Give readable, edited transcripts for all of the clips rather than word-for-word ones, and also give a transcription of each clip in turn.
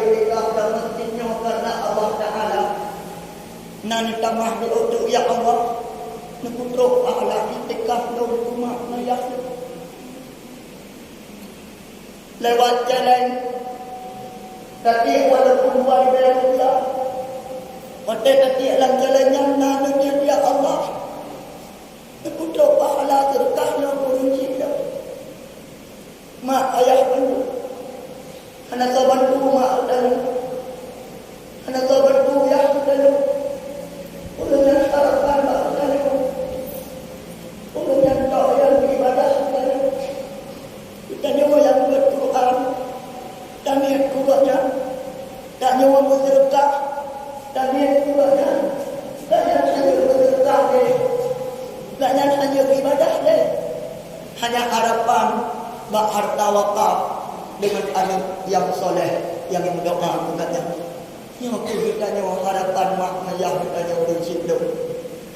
itikaf dan mestinya karena Allah Ta'ala. Nani tamah untuk ya Allah. Nekutruk pahala itikaf dan rumah nayah. Lewat jalan. Tapi walaupun walaupun pada tadi alam jalannya nanti ya Allah. Nekutruk pahala terkahnya kurunci. Mak ayah penuh. Anak sahabatku mak dan anak sahabatku ya dan ulangnya harapan mak dan ulangnya tahu yang ibadah dan kita nyawa yang berquran dan niat kuatnya tak nyawa bersedekah dan niat kuatnya tak hanya bersedekah deh tak hanya ibadah deh hanya harapan mak harta wakaf dengan anak yang soleh yang berdoa katanya yang kita harapan mak ayah katanya prinsip tu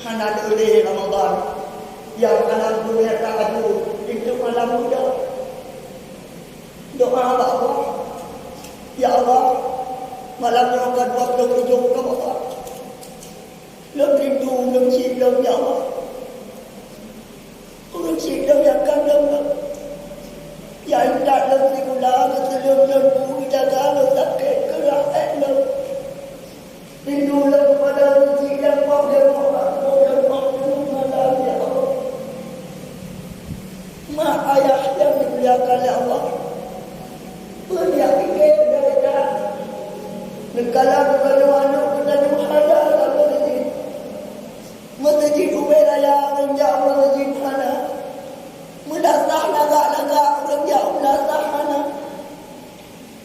hana dulu Ramadan yang anak dunia tahajud itu malam muda doa Allah ya Allah malam yang akan waktu ujung Ramadan lebih rindu lebih ya Allah orang cinta yang kandang yang tak lebih gula betul lembu jaga lo sakit kerah lo rindulah kepada rezeki yang kau dan malam ya Allah mak ayah yang dimuliakan oleh Allah punya fikir dari dah negara kepada anak kita halal apa ini masjid uberaya menjauh masjid mana mudah-mudahan lagak-lagak orang jauh mudah-mudahan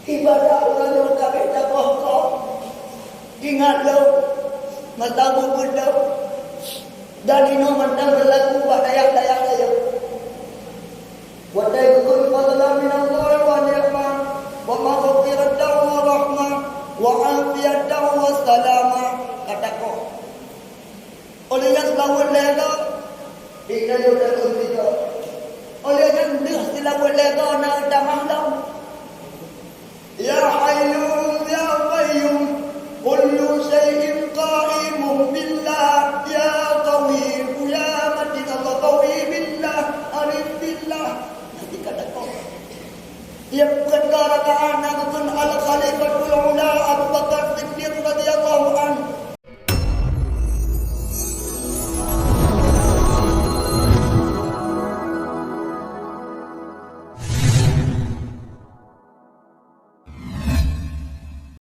ibadah orang yang kabeh takoh kau ingat lo mata bubur lo dan ino mentang berlaku buat dayak-dayak saya wa tayyibul fadla min Allah wa ni'mah wa maghfiratan wa rahmah wa afiyatan wa salama kata kau oleh yang selalu lega kita sudah berjaya oleh yang selalu lega nak damah ya hayyum ya qayyum kullu shay'in qa'imun billah ya qawi ya matin Allah qawi billah arif billah nanti kata kau yang perkara anak kun al khalifatul ula Abu Bakar Siddiq radhiyallahu anhu